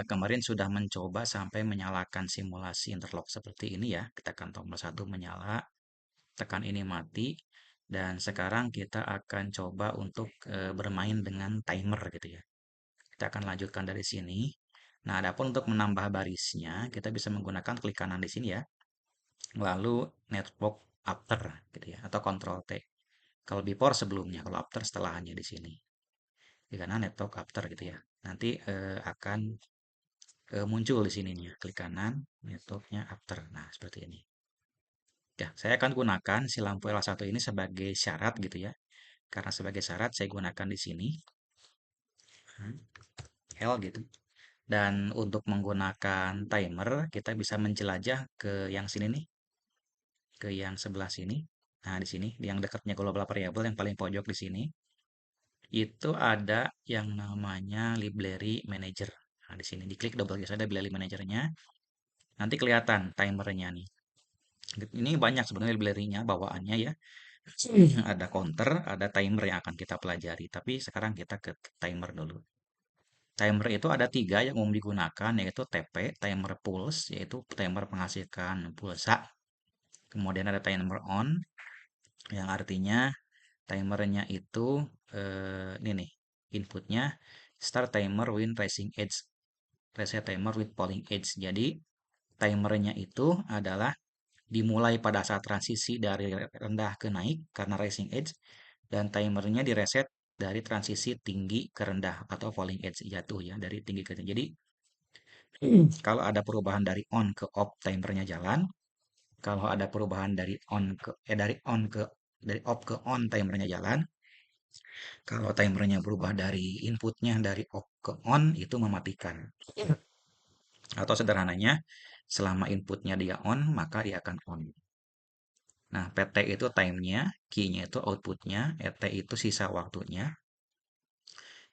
kemarin sudah mencoba sampai menyalakan simulasi interlock seperti ini ya. Kita tekan tombol 1 menyala, tekan ini mati, dan sekarang kita akan coba untuk bermain dengan timer gitu ya. Kita akan lanjutkan dari sini. Nah, adapun untuk menambah barisnya, kita bisa menggunakan klik kanan di sini ya. Lalu network after gitu ya, atau Ctrl T. Kalau before sebelumnya, kalau after setelahnya di sini. Di kanan network after gitu ya. Nanti akan muncul di sininya. Klik kanan, networknya after. Nah, seperti ini. Ya, saya akan gunakan si lampu L1 ini sebagai syarat gitu ya. Karena sebagai syarat saya gunakan di sini. L gitu. Dan untuk menggunakan timer, kita bisa menjelajah ke yang sini nih. Ke yang sebelah sini. Nah, di sini, yang dekatnya global variable yang paling pojok di sini. Itu ada yang namanya library manager. Nah, di sini diklik double klik saja library manajernya. Nanti kelihatan timernya nih. Ini banyak sebenarnya library-nya bawaannya ya. Ada counter, ada timer yang akan kita pelajari. Tapi sekarang kita ke timer dulu. Timer itu ada 3 yang umum digunakan, yaitu TP, timer pulse, yaitu timer menghasilkan pulsa. Kemudian ada timer on, yang artinya timernya itu ini nih, inputnya start timer with rising edge, reset timer with falling edge. Jadi timernya itu adalah dimulai pada saat transisi dari rendah ke naik karena rising edge, dan timernya direset dari transisi tinggi ke rendah atau falling edge, jatuh ya dari tinggi ke tinggi. Jadi kalau ada perubahan dari on ke off timernya jalan, kalau ada perubahan dari on ke dari off ke on timernya jalan. Kalau timernya berubah dari inputnya dari off ke on itu mematikan. Atau sederhananya, selama inputnya dia on, maka dia akan on. Nah, PT itu time-nya, Q-nya itu outputnya, ET itu sisa waktunya,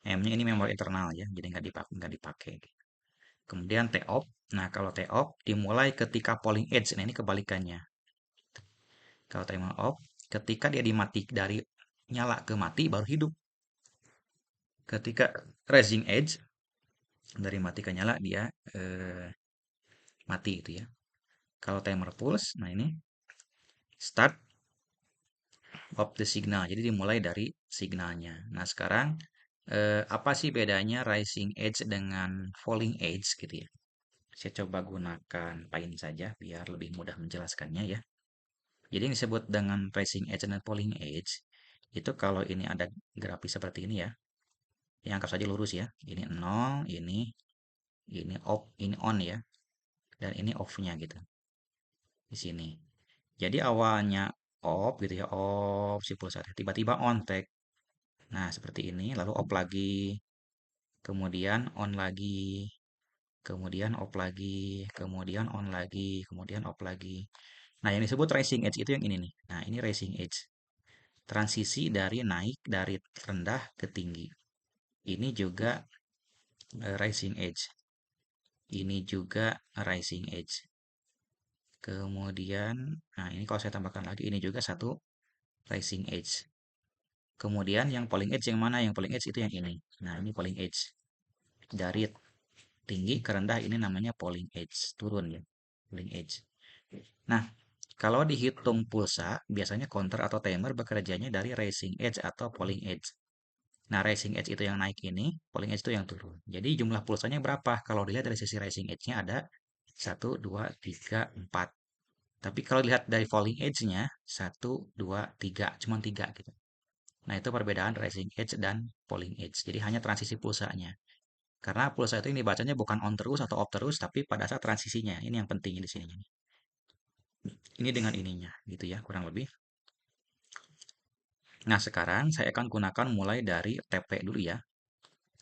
M-nya ini memori internal ya, jadi nggak dipakai. Kemudian T-off, nah kalau T-off dimulai ketika polling edge, nah ini kebalikannya. Kalau timer off, ketika dia dimati dari nyala ke mati baru hidup. Ketika rising edge, dari mati ke nyala dia eh, mati itu ya. Kalau timer pulse, nah ini start of the signal. Jadi dimulai dari signalnya. Nah, sekarang apa sih bedanya rising edge dengan falling edge gitu ya? Saya coba gunakan Paint saja biar lebih mudah menjelaskannya ya. Jadi yang disebut dengan rising edge dan falling edge itu kalau ini ada grafis seperti ini ya. Yang anggap saja lurus ya. Ini 0, ini off, ini on ya. Dan ini off-nya gitu. Di sini. Jadi awalnya off gitu ya, off si pulsa. Tiba-tiba on tag. Nah, seperti ini, lalu off lagi, kemudian on lagi, kemudian off lagi, kemudian on lagi, kemudian off lagi. Nah, yang disebut rising edge itu yang ini nih. Nah, ini rising edge. Transisi dari naik dari rendah ke tinggi. Ini juga rising edge. Ini juga rising edge. Kemudian, nah ini kalau saya tambahkan lagi, ini juga satu rising edge. Kemudian yang falling edge yang mana? Yang falling edge itu yang ini. Nah, ini falling edge. Dari tinggi ke rendah ini namanya falling edge, turun ya. Falling edge. Nah, kalau dihitung pulsa, biasanya counter atau timer bekerjanya dari rising edge atau falling edge. Nah, rising edge itu yang naik ini, falling edge itu yang turun. Jadi jumlah pulsanya berapa? Kalau dilihat dari sisi rising edge-nya ada 1, 2, 3, 4. Tapi kalau dilihat dari falling edge-nya, 1, 2, 3. Cuma 3 gitu. Nah, itu perbedaan rising edge dan falling edge. Jadi hanya transisi pulsanya. Karena pulsa itu ini bacanya bukan on terus atau off terus, tapi pada saat transisinya. Ini yang penting di sini. Ini dengan ininya, gitu ya, kurang lebih. Nah, sekarang saya akan gunakan mulai dari TP dulu ya.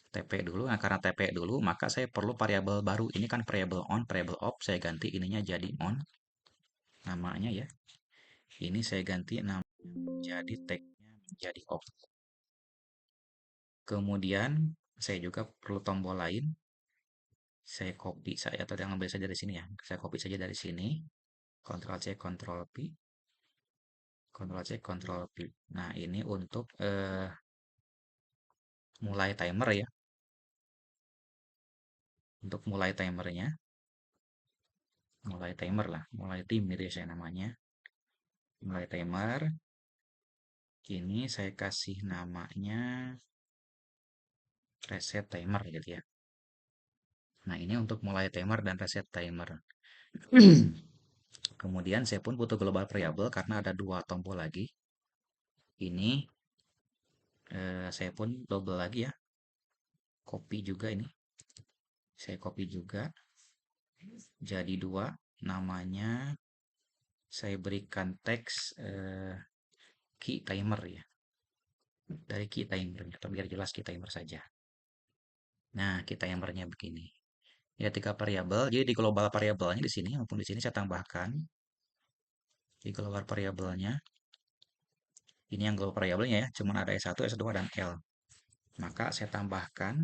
TP dulu, nah karena TP dulu, maka saya perlu variabel baru. Ini kan variabel on, variabel off. Saya ganti ininya jadi on, namanya ya. Ini saya ganti nama jadi tag-nya menjadi off. Kemudian, saya juga perlu tombol lain. Saya copy saya atau yang ambil saja dari sini ya. Saya copy saja dari sini. Ctrl C, Ctrl V, Ctrl C, Ctrl V. Nah, ini untuk mulai timer ya. Untuk mulai timernya, mulai timer lah, mulai tim gitu ya saya namanya. Mulai timer, ini saya kasih namanya reset timer gitu ya. Nah, ini untuk mulai timer dan reset timer. Kemudian saya pun butuh global variable karena ada dua tombol lagi. Ini saya pun double lagi ya. Copy juga ini. Saya copy juga. Jadi dua. Namanya saya berikan teks key timer ya. Dari key timer. Atau biar jelas key timer saja. Nah, key timernya begini. Ya, tiga variabel. Jadi di global variabelnya di sini maupun di sini saya tambahkan di global variabelnya. Ini yang global variabelnya ya, cuma ada S1, S2 dan L. Maka saya tambahkan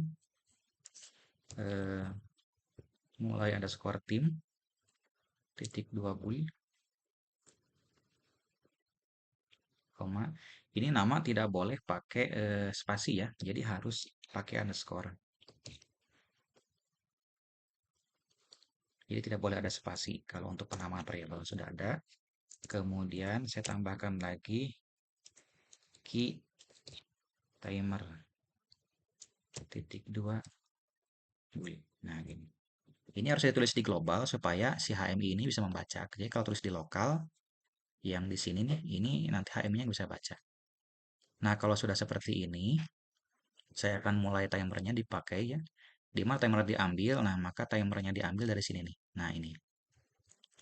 eh, mulai underscore tim titik 2 bui koma. Ini nama tidak boleh pakai spasi ya, jadi harus pakai underscore. Jadi tidak boleh ada spasi kalau untuk penamaan variabel sudah ada. Kemudian saya tambahkan lagi key timer titik 2 bui. Nah, gini. Ini harus saya tulis di global supaya si HMI ini bisa membaca. Jadi kalau tulis di lokal, yang di sini nih, ini nanti HMI-nya bisa baca. Nah, kalau sudah seperti ini, saya akan mulai timernya dipakai ya. Di mana timer diambil, nah maka timernya diambil dari sini nih. Nah, ini.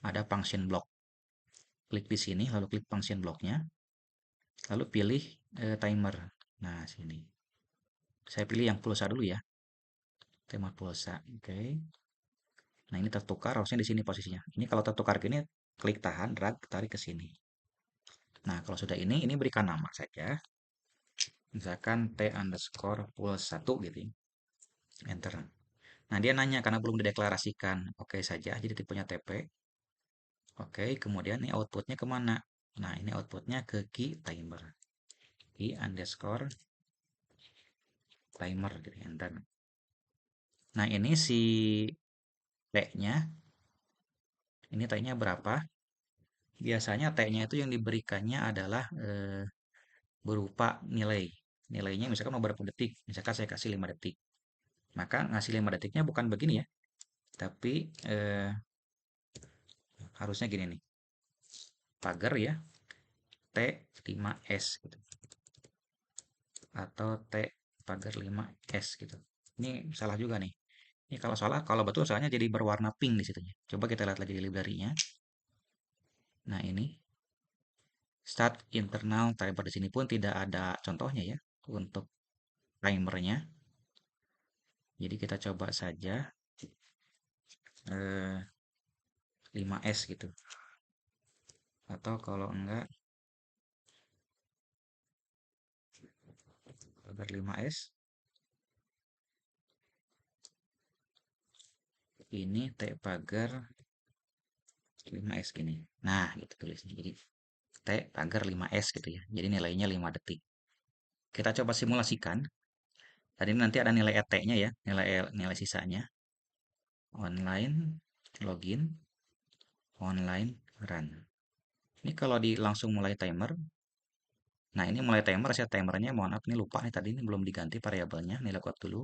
Ada function block. Klik di sini, lalu klik function blocknya. Lalu pilih timer. Nah, sini. Saya pilih yang pulsa dulu ya. Timer pulsa. Oke. Nah, ini tertukar, harusnya di sini posisinya. Ini kalau tertukar gini, klik tahan, drag, tarik ke sini. Nah, kalau sudah ini berikan nama saja. Misalkan T underscore pulse 1 gitu ya. Enter. Nah, dia nanya karena belum dideklarasikan. Oke saja, jadi tipenya TP. Oke, kemudian ini outputnya kemana? Nah, ini outputnya ke key timer. Key underscore timer gitu. Enter. Nah, ini si T-nya. Ini T-nya berapa? Biasanya T-nya itu yang diberikannya adalah berupa nilai. Nilainya misalkan mau berapa detik. Misalkan saya kasih 5 detik. Maka ngasih 5 detiknya bukan begini ya. Tapi harusnya gini nih. Pagar ya. T5S gitu. Atau T pagar 5S gitu. Ini salah juga nih. Ini kalau salah, kalau betul soalnya jadi berwarna pink di situnya. Coba kita lihat lagi di library-nya. Nah, ini start internal timer di sini pun tidak ada contohnya ya untuk timernya. Jadi kita coba saja 5S gitu. Atau kalau enggak pagar 5S. Ini T pagar 5S gini. Nah, gitu tulisnya. Jadi T pagar 5S gitu ya. Jadi nilainya 5 detik. Kita coba simulasikan. Tadi nanti ada nilai ET-nya ya, nilai sisanya. Online, login, online, run. Ini kalau di langsung mulai timer. Nah, ini mulai timer, saya timernya mohon maaf ini lupa nih tadi ini belum diganti variabelnya, nilai code dulu.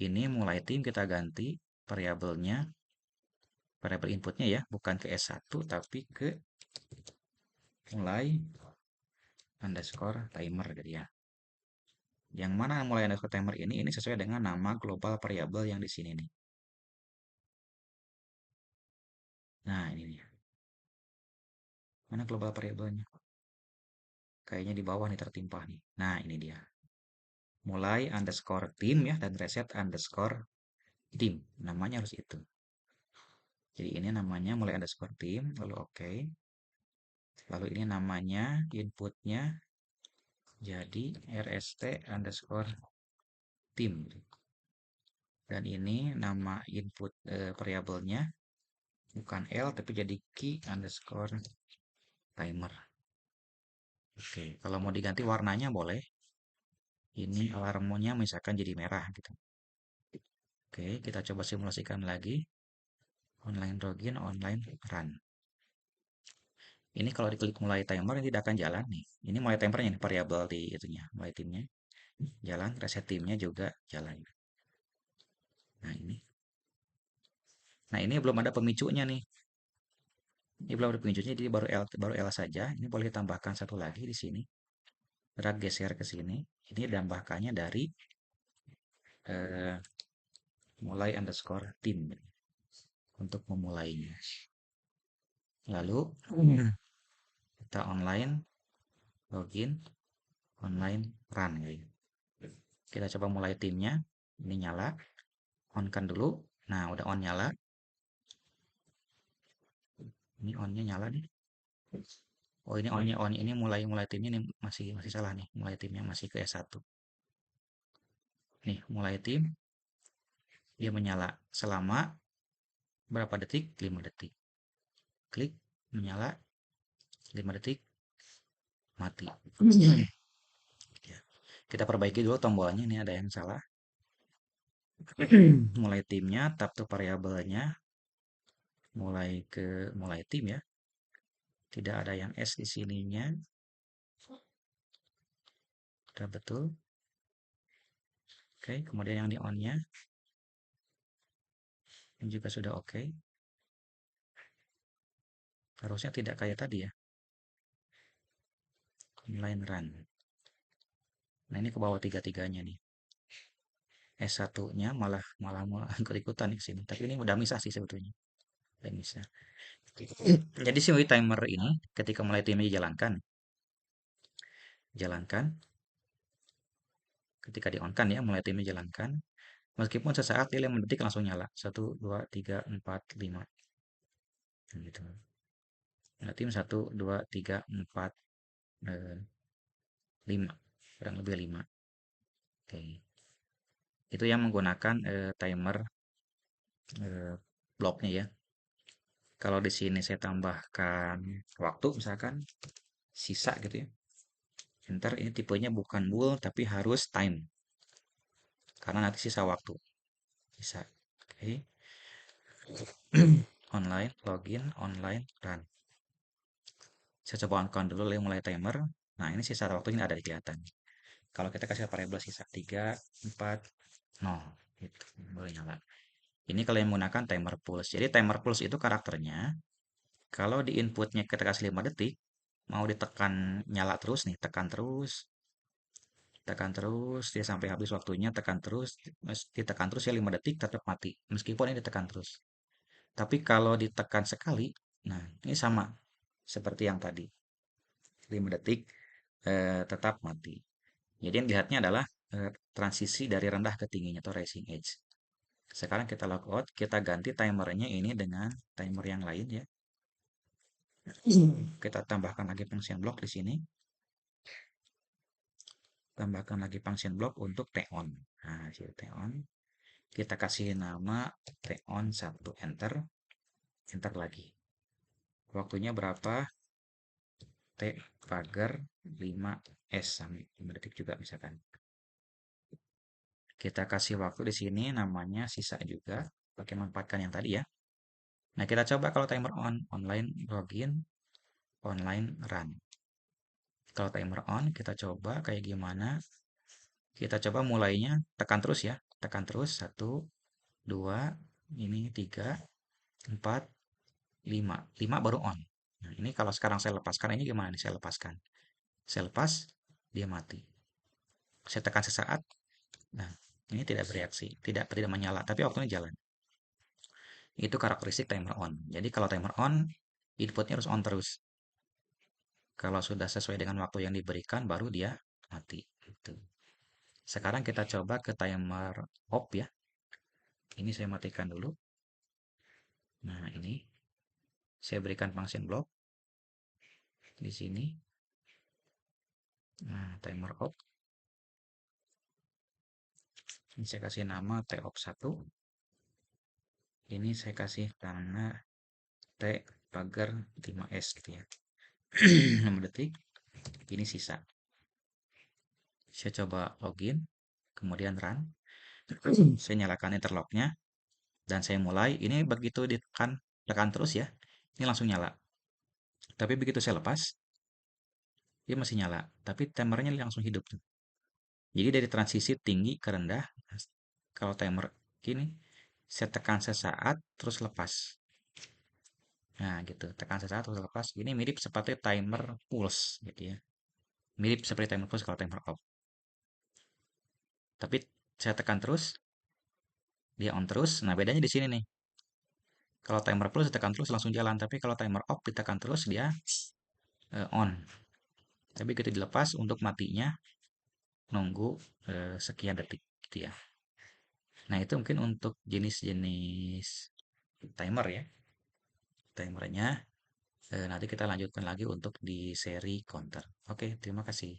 Ini mulai tim kita ganti variabelnya, variabel inputnya ya, bukan ke S1 tapi ke mulai underscore timer gitu ya. Yang mana mulai underscore timer ini sesuai dengan nama global variabel yang di sini nih. Nah, ini dia. Mana global variabelnya? Kayaknya di bawah nih tertimpa nih. Nah, ini dia. Mulai underscore tim ya dan reset underscore tim. Namanya harus itu. Jadi ini namanya mulai underscore tim, lalu oke. Lalu ini namanya inputnya jadi rst underscore tim. Dan ini nama input variabelnya bukan L tapi jadi key underscore timer. Oke, kalau mau diganti warnanya boleh. Ini alarmnya misalkan jadi merah gitu. Oke, kita coba simulasikan lagi. Online login, online run. Ini kalau diklik mulai timer ini tidak akan jalan nih. Ini mulai timernya nih, variabel di itunya, mulai timnya jalan, reset timnya juga jalan. Nah ini, nah ini belum ada pemicunya nih. Ini belum ada pemicunya, jadi baru L saja. Ini boleh ditambahkan satu lagi di sini. Drag geser ke sini. Ini tambahkannya dari eh, mulai underscore tim untuk memulainya. Lalu kita online login, online run gitu. Kita coba mulai timnya. Ini nyala, on kan dulu. Nah, udah on nyala. Ini onnya nyala nih. Oh, ini onnya on. Ini mulai mulai timnya ini masih masih salah nih. Mulai timnya masih ke S1. Nih, mulai tim dia menyala selama berapa detik? 5 detik. Klik menyala 5 detik mati. Ya. Kita perbaiki dulu tombolnya, ini ada yang salah. Mulai timnya, tab to variabelnya, mulai tim ya. Tidak ada yang S di sininya. Sudah betul. Oke, kemudian yang di on-nya ini juga sudah oke. Harusnya tidak kayak tadi ya. Inline run. Nah, ini ke bawah tiga-tiganya nih. S1-nya malah malah ikut-ikutan di sini. Tapi ini udah misah sih sebetulnya. Udah misah. Jadi si timer ini ketika mulai timnya dijalankan, jalankan. Ketika di on kan ya, mulai timnya jalankan. Meskipun sesaat dia 5 detik langsung nyala. 1, 2, 3, 4, 5. Gitu. Nah, tim 1, 2, 3, 4, 5. Kurang lebih 5. Oke. Itu yang menggunakan timer bloknya ya. Kalau di sini saya tambahkan waktu misalkan sisa gitu ya. Enter ini tipenya bukan bool tapi harus time. Karena nanti sisa waktu. Bisa. Oke. Online, login, online, run. Saya coba on count dulu mulai timer. Nah, ini sisa waktunya ada di kelihatan. Kalau kita kasih variabel sisa 3, 4, 0. Gitu. Boleh nyala. Ini kalau yang menggunakan timer pulse. Jadi timer pulse itu karakternya, kalau di inputnya kita kasih 5 detik, mau ditekan nyala terus nih, tekan terus, dia sampai habis waktunya, tekan terus, ditekan terus ya 5 detik tetap mati, meskipun ini ditekan terus. Tapi kalau ditekan sekali, nah ini sama seperti yang tadi, 5 detik tetap mati. Jadi yang dilihatnya adalah transisi dari rendah ke tingginya atau rising edge. Sekarang kita logout, kita ganti timernya ini dengan timer yang lain ya. Kita tambahkan lagi function block di sini. Tambahkan lagi function block untuk T-on. Nah, si T-on. Kita kasih nama T-on 1, enter. Enter lagi. Waktunya berapa? T pagar 5S sampai 5 detik juga misalkan. Kita kasih waktu di sini namanya sisa juga. Pakai manfaatkan yang tadi ya. Nah, kita coba kalau timer on, online login, online run. Kalau timer on, kita coba kayak gimana. Kita coba mulainya, tekan terus ya. Tekan terus, 1, 2, ini 3, 4, 5. 5 baru on. Nah, ini kalau sekarang saya lepaskan, ini gimana nih saya lepaskan? Saya lepas, dia mati. Saya tekan sesaat, nah ini tidak bereaksi, tidak menyala, tapi waktunya jalan. Itu karakteristik timer on. Jadi kalau timer on, inputnya harus on terus. Kalau sudah sesuai dengan waktu yang diberikan, baru dia mati. Gitu. Sekarang kita coba ke timer off ya. Ini saya matikan dulu. Nah ini saya berikan function block di sini. Nah timer off. Ini saya kasih nama TOP1. Ini saya kasih tanda T pagar 5S gitu ya. 6 detik. Ini sisa. Saya coba login, kemudian run. Saya nyalakan interlocknya dan saya mulai. Ini begitu ditekan tekan terus ya, ini langsung nyala. Tapi begitu saya lepas, dia masih nyala. Tapi timernya langsung hidup tuh. Jadi dari transisi tinggi ke rendah, kalau timer gini, saya tekan sesaat terus lepas. Nah gitu, tekan sesaat terus lepas. Ini mirip seperti timer pulse gitu ya. Mirip seperti timer pulse kalau timer off. Tapi saya tekan terus, dia on terus. Nah bedanya di sini nih. Kalau timer plus ditekan terus langsung jalan, tapi kalau timer off ditekan terus dia on. Tapi ketika dilepas untuk matinya nunggu sekian detik gitu ya. Nah, itu mungkin untuk jenis-jenis timer ya. Timernya nanti kita lanjutkan lagi untuk di seri counter. Oke, terima kasih.